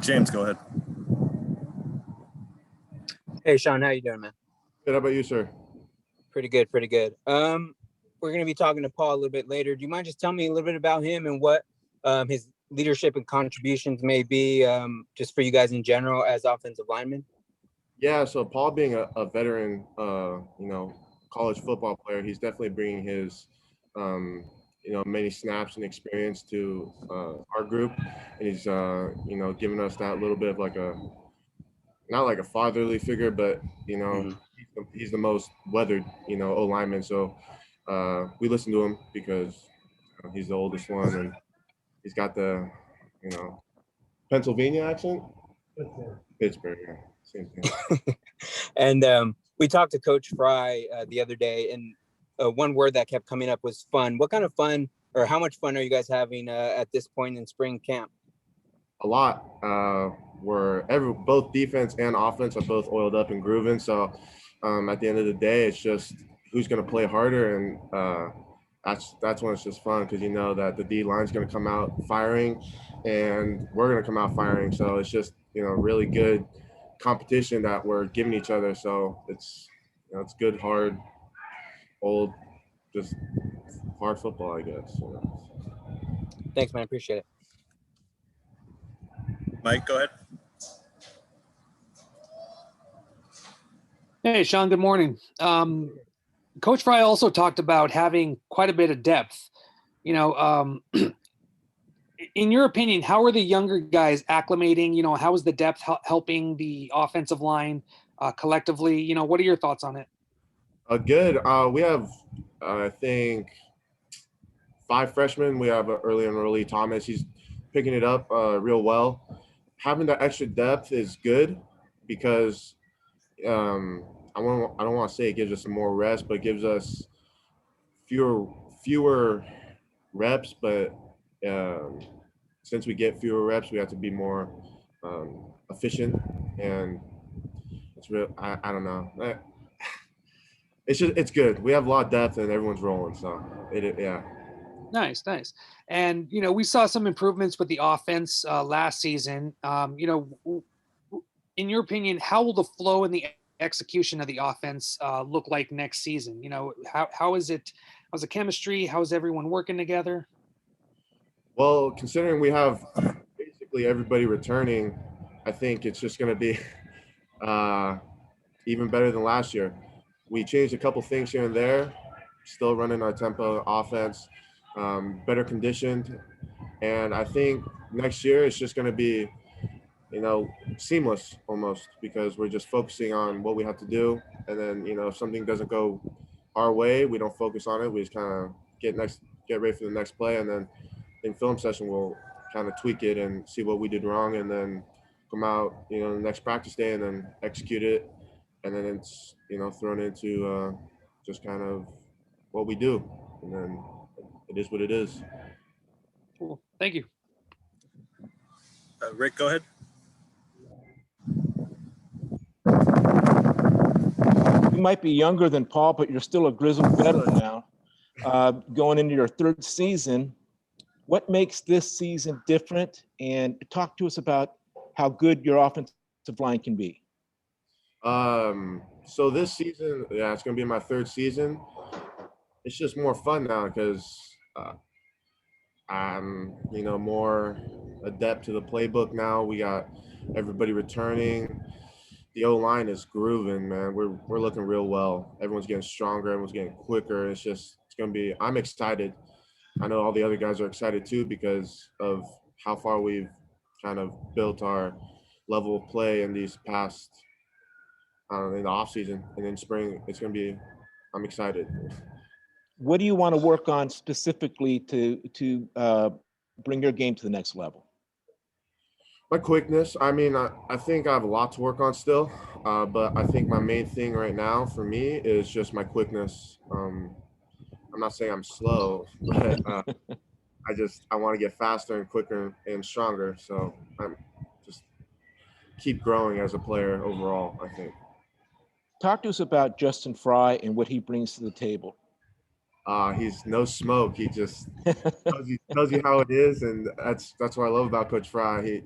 James, go ahead. Hey, Sean, how you doing, man? Good. How about you, sir? Pretty good, pretty good. We're going to be talking to Paul a little bit later. Do you mind just telling me a little bit about him and what his leadership and contributions may be just for you guys in general as offensive linemen? Yeah, so Paul being a veteran, college football player, he's definitely bringing his, many snaps and experience to our group. And he's, giving us that little bit of not like a fatherly figure, but, he's the most weathered, O-lineman. So we listen to him because he's the oldest one and he's got the, Pennsylvania accent. Pittsburgh, yeah, same thing. And we talked to Coach Fry the other day, and one word that kept coming up was fun. What kind of fun, or how much fun are you guys having at this point in spring camp? A lot. Both defense and offense are both oiled up and grooving. So at the end of the day, it's just who's going to play harder, and that's when it's just fun because you know that the D line's going to come out firing, and we're going to come out firing. So it's just really good competition that we're giving each other. So it's it's good, hard, old, just hard football, I guess. Thanks, man. Appreciate it. Mike, go ahead. Hey, Sean, good morning. Coach Fry also talked about having quite a bit of depth. In your opinion, how are the younger guys acclimating? How is the depth helping the offensive line collectively? What are your thoughts on it? Good. We have, I think, 5 freshmen. We have early Thomas. He's picking it up real well. Having that extra depth is good because I don't want to say it gives us some more rest, but it gives us fewer reps. But since we get fewer reps, we have to be more efficient, and it's real. I don't know. It's good. We have a lot of depth, and everyone's rolling. So yeah. Nice. And, we saw some improvements with the offense last season. In your opinion, how will the flow and the execution of the offense look like next season? How is it? How's the chemistry? How's everyone working together? Well, considering we have basically everybody returning, I think it's just going to be even better than last year. We changed a couple things here and there, still running our tempo offense, better conditioned. And I think next year it's just going to be, seamless almost because we're just focusing on what we have to do. And then, if something doesn't go our way, we don't focus on it. We just kind of get ready for the next play. And then in film session, we'll kind of tweak it and see what we did wrong and then come out, the next practice day and then execute it. And then it's, thrown into just kind of what we do. And then it is what it is. Cool. Thank you. Rick, go ahead. You might be younger than Paul, but you're still a grizzled veteran now. Going into your 3rd season, what makes this season different? And talk to us about how good your offensive line can be. So this season, it's going to be my 3rd season. It's just more fun now because I'm, more adept to the playbook now. We got everybody returning. The O-line is grooving, man. We're looking real well. Everyone's getting stronger. Everyone's getting quicker. It's going to be – I'm excited. I know all the other guys are excited too because of how far we've kind of built our level of play in these past – in the off season, and in spring, it's going to be. I'm excited. What do you want to work on specifically to bring your game to the next level? My quickness. I mean, I think I have a lot to work on still, but I think my main thing right now for me is just my quickness. I'm not saying I'm slow, but I want to get faster and quicker and stronger. So I'm just keep growing as a player overall, I think. Talk to us about Justin Fry and what he brings to the table. He's no smoke. He just tells you how it is, and that's what I love about Coach Fry.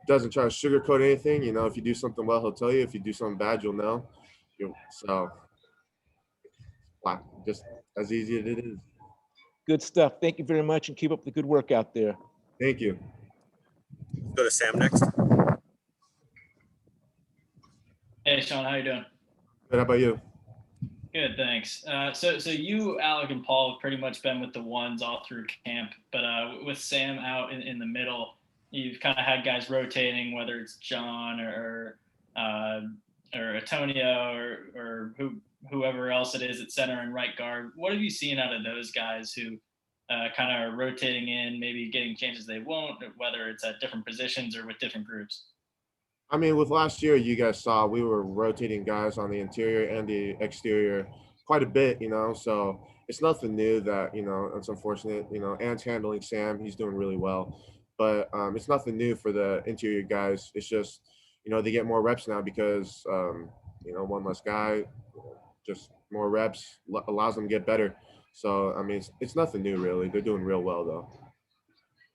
doesn't try to sugarcoat anything. You know, if you do something well, he'll tell you. If you do something bad, you'll know. So, wow, just as easy as it is. Good stuff. Thank you very much, and keep up the good work out there. Thank you. Let's go to Sam next. Hey, Sean, how you doing? Good. How about you? Good, thanks. So you, Alec, and Paul have pretty much been with the ones all through camp, but with Sam out in the middle, you've kind of had guys rotating, whether it's John or Antonio or whoever else it is at center and right guard. What have you seen out of those guys who kind of are rotating in, maybe getting chances they won't, whether it's at different positions or with different groups? I mean, with last year, you guys saw we were rotating guys on the interior and the exterior quite a bit, you know, so it's nothing new that, you know, it's unfortunate, you know, Ant's handling Sam, he's doing really well, but it's nothing new for the interior guys. It's just, you know, they get more reps now because, you know, one less guy, just more reps allows them to get better. So, I mean, it's nothing new really. They're doing real well though.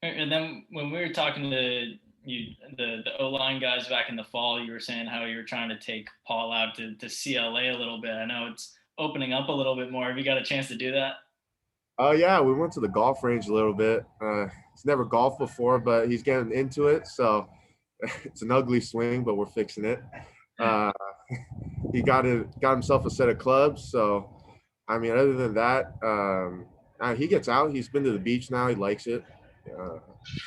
And then when we were talking to you, the O-line guys back in the fall, you were saying how you were trying to take Paul out to CLA a little bit. I know it's opening up a little bit more. Have you got a chance to do that? Oh yeah, we went to the golf range a little bit. He's never golfed before, but he's getting into it. So it's an ugly swing, but we're fixing it. He got himself a set of clubs. So, I mean, other than that, he gets out. He's been to the beach now. He likes it.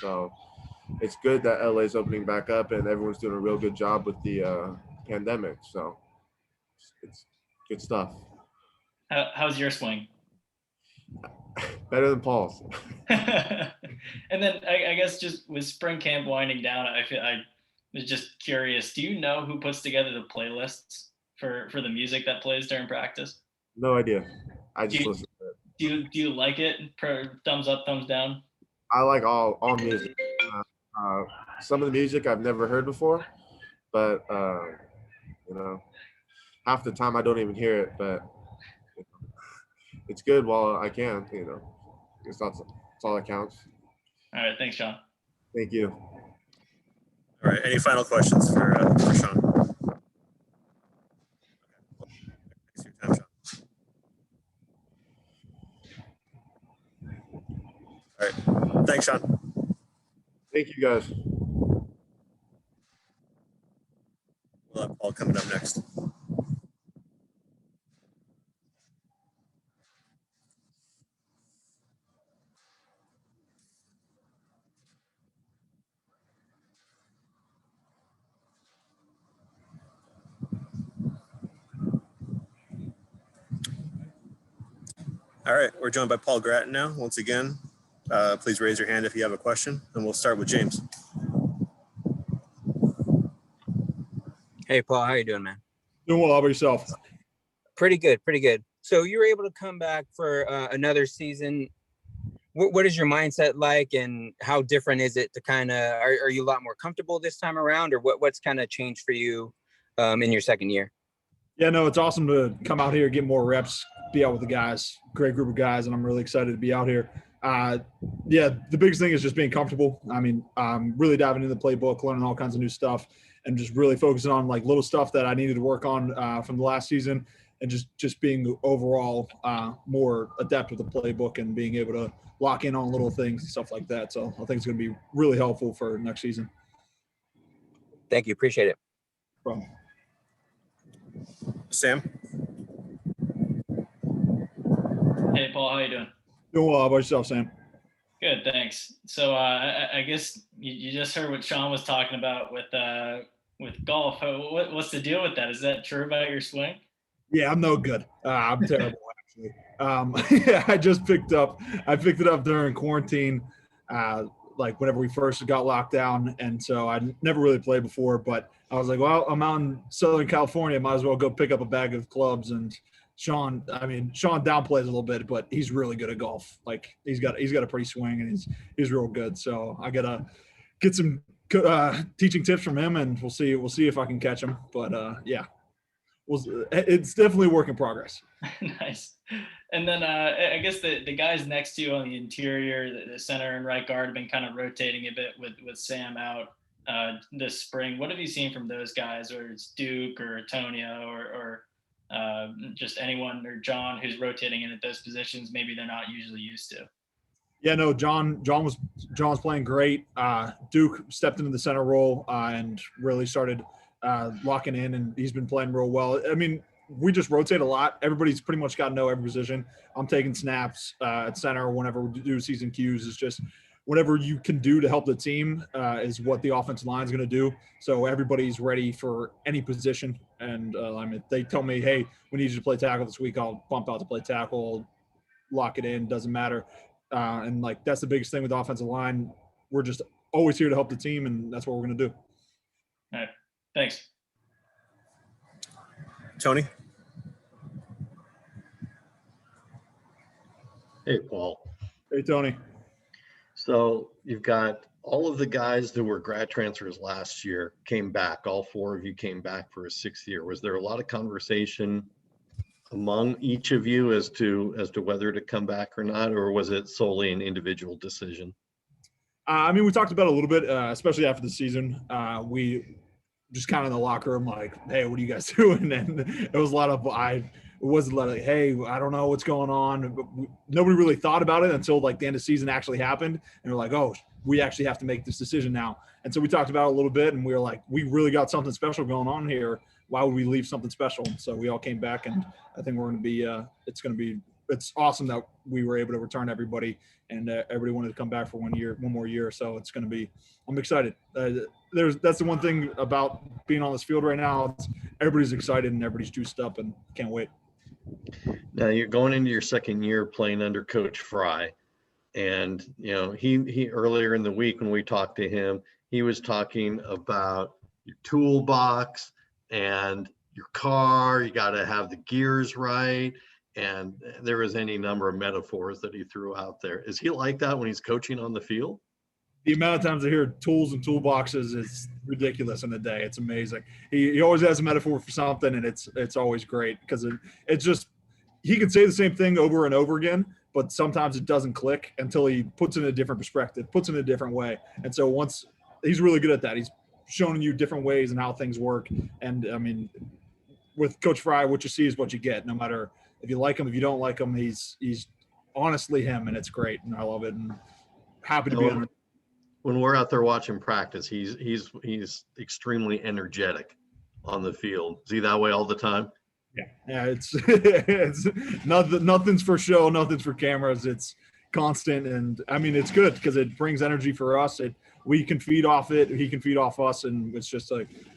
So it's good that LA is opening back up and everyone's doing a real good job with the pandemic. So it's good stuff. How's your swing? Better than Paul's. And then I guess just with spring camp winding down, I was just curious. Do you know who puts together the playlists for the music that plays during practice? No idea. I just listen to it. Do you like it? Thumbs up, thumbs down? I like all music. Some of the music I've never heard before, but you know, half the time I don't even hear it. But you know, it's good while I can. You know, it's all that counts. All right, thanks, Sean. Thank you. All right. Any final questions for Sean? Thanks for your time, Sean. All right. Thanks, Sean. Thank you, guys. We'll have Paul coming up next. All right, we're joined by Paul Grattan now. Once again, please raise your hand if you have a question, and we'll start with James. Hey, Paul, how you doing, man? Doing well. How about yourself? Pretty good, pretty good. So you were able to come back for another season. What is your mindset like, and how different is it to kind of, are you a lot more comfortable this time around, or what's kind of changed for you in your second year? Yeah, no, it's awesome to come out here, get more reps, be out with the guys. Great group of guys, and I'm really excited to be out here. Yeah, the biggest thing is just being comfortable. I mean, really diving into the playbook, learning all kinds of new stuff, and just really focusing on like little stuff that I needed to work on from the last season, and just being overall more adept with the playbook and being able to lock in on little things and stuff like that. So I think it's going to be really helpful for next season. Thank you. Appreciate it. No problem. Sam? Hey, Paul, how you doing? Doing well. How about yourself, Sam? Good, thanks. So I guess you just heard what Sean was talking about with golf. What's the deal with that? Is that true about your swing? Yeah, I'm no good. I'm terrible, actually. Yeah, I picked it up during quarantine, like whenever we first got locked down. And so I never really played before, but I was like, well, I'm out in Southern California. Might as well go pick up a bag of clubs. And Sean downplays a little bit, but he's really good at golf. Like he's got a pretty swing, and he's real good. So I gotta get some teaching tips from him, and we'll see if I can catch him. But yeah. It's definitely a work in progress. Nice. And then I guess the guys next to you on the interior, the center and right guard have been kind of rotating a bit with Sam out. this spring. What have you seen from those guys, whether it's Duke or Antonio or just anyone, or John, who's rotating in at those positions maybe they're not usually used to? Yeah, no, John was playing great. Duke stepped into the center role and really started locking in, and he's been playing real well. I mean, we just rotate a lot. Everybody's pretty much got to know every position. I'm taking snaps at center whenever we do season Qs. It's just whatever you can do to help the team is what the offensive line is going to do. So everybody's ready for any position. And I mean, they tell me, hey, we need you to play tackle this week. I'll bump out to play tackle, lock it in, doesn't matter. And like, that's the biggest thing with the offensive line. We're just always here to help the team, and that's what we're going to do. All right. Thanks. Tony? Hey, Paul. Hey, Tony. So you've got all of the guys that were grad transfers last year came back. All 4 of you came back for a 6th year. Was there a lot of conversation among each of you as to whether to come back or not, or was it solely an individual decision? I mean, we talked about it a little bit, especially after the season. We just kind of in the locker room, like, hey, what are you guys doing? And it was a lot of, it wasn't like, hey, I don't know what's going on. But nobody really thought about it until like the end of the season actually happened. And we're like, oh, we actually have to make this decision now. And so we talked about it a little bit, and we were like, we really got something special going on here. Why would we leave something special? So we all came back, and I think we're going to be, it's awesome that we were able to return everybody, and everybody wanted to come back for one more year. So it's going to be, I'm excited. That's the one thing about being on this field right now. Everybody's excited and everybody's juiced up and can't wait. Now you're going into your 2nd year playing under Coach Fry. And, you know, he earlier in the week when we talked to him, he was talking about your toolbox and your car. You got to have the gears right. And there was any number of metaphors that he threw out there. Is he like that when he's coaching on the field? The amount of times I hear tools and toolboxes is ridiculous in a day. It's amazing. He always has a metaphor for something, and it's always great because it's just, he can say the same thing over and over again, but sometimes it doesn't click until he puts it in a different perspective, puts it in a different way. And so once he's really good at that, he's showing you different ways and how things work. And I mean, with Coach Fry, what you see is what you get. No matter if you like him, if you don't like him, he's honestly him, and it's great, and I love it, and happy to be on. When we're out there watching practice, he's extremely energetic on the field. Is he that way all the time? Yeah. It's nothing's for show, nothing's for cameras. It's constant, and I mean, it's good because it brings energy for us. We can feed off it, he can feed off us, and it's just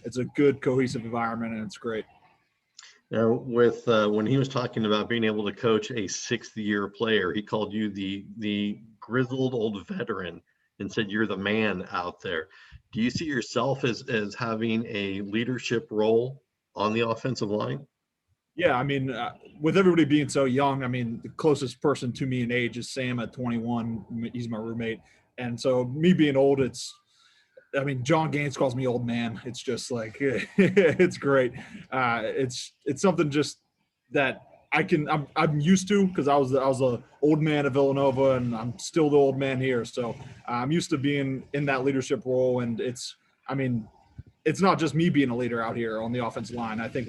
it's a good cohesive environment, and it's great. Now, with when he was talking about being able to coach a 6th year player, he called you the grizzled old veteran and said you're the man out there. Do you see yourself as having a leadership role on the offensive line? Yeah, I mean, with everybody being so young, I mean, the closest person to me in age is Sam at 21. He's my roommate. And so me being old, I mean, John Gaines calls me old man. It's just like, it's great. It's something just that I'm used to because I was the old man of Villanova, and I'm still the old man here. So I'm used to being in that leadership role. And it's not just me being a leader out here on the offensive line. I think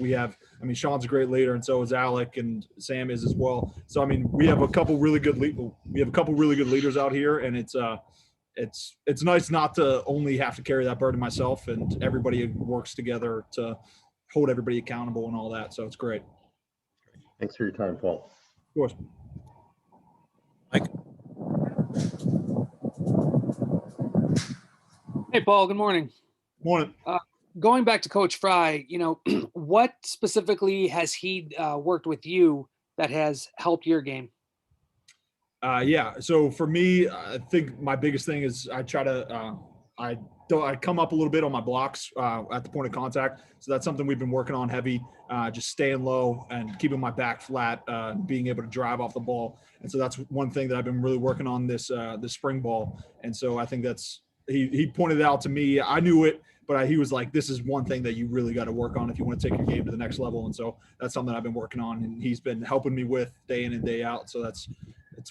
Sean's a great leader, and so is Alec, and Sam is as well. So, I mean, we have a couple really good leaders out here, and it's nice not to only have to carry that burden myself, and everybody works together to hold everybody accountable and all that. So it's great. Thanks for your time, Paul. Of course. Mike? Hey, Paul, good morning. Morning. Going back to Coach Fry, what specifically has he worked with you that has helped your game? Yeah. So for me, I think my biggest thing is I try to I come up a little bit on my blocks at the point of contact. So that's something we've been working on heavy, just staying low and keeping my back flat, being able to drive off the ball. And so that's one thing that I've been really working on this spring ball. And so I think that's he pointed it out to me. I knew it, but he was like, this is one thing that you really got to work on if you want to take your game to the next level. And so that's something I've been working on, and he's been helping me with day in and day out. So it's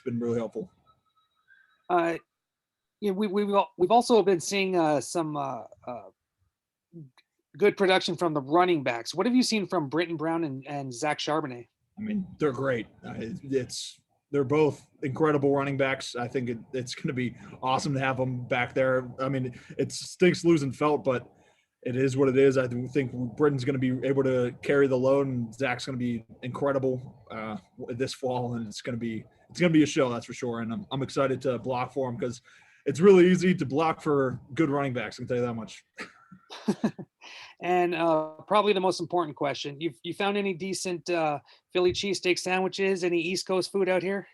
been really helpful. Yeah, we've also been seeing some good production from the running backs. What have you seen from Britton Brown and Zach Charbonnet? I mean, they're great. They're both incredible running backs. I think it's going to be awesome to have them back there. I mean, it stinks losing Felt, but it is what it is. I think Britton's going to be able to carry the load, and Zach's going to be incredible this fall, and it's going to be a show, that's for sure. And I'm excited to block for him because it's really easy to block for good running backs. I can tell you that much. And probably the most important question: you found any decent Philly cheesesteak sandwiches? Any East Coast food out here?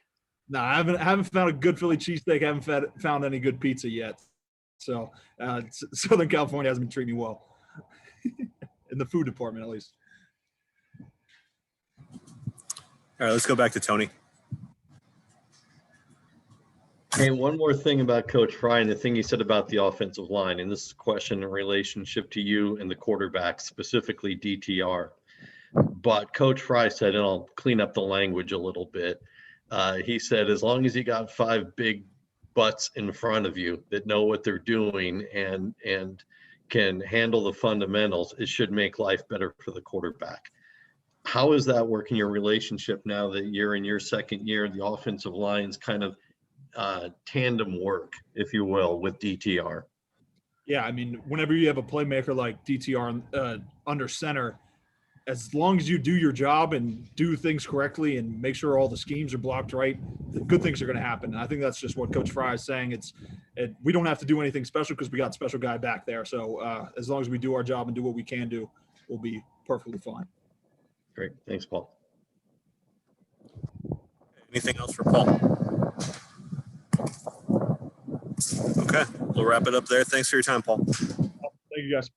No, I haven't found a good Philly cheesesteak. I haven't found any good pizza yet. So Southern California hasn't been treating me well in the food department, at least. All right, let's go back to Tony. Hey, one more thing about Coach Fry and the thing he said about the offensive line, and this is a question in relationship to you and the quarterback, specifically DTR. But Coach Fry said, and I'll clean up the language a little bit. He said, as long as you got 5 big butts in front of you that know what they're doing and can handle the fundamentals, it should make life better for the quarterback. How is that working your relationship now that you're in your second year, the offensive line's kind of tandem work, if you will, with DTR? Yeah, I mean, whenever you have a playmaker like DTR under center, as long as you do your job and do things correctly and make sure all the schemes are blocked right, good things are going to happen. And I think that's just what Coach Fry is saying. We don't have to do anything special because we got a special guy back there. So as long as we do our job and do what we can do, we'll be perfectly fine. Great. Thanks, Paul. Anything else for Paul? Okay, we'll wrap it up there. Thank you for your time, Paul. Thank you, guys.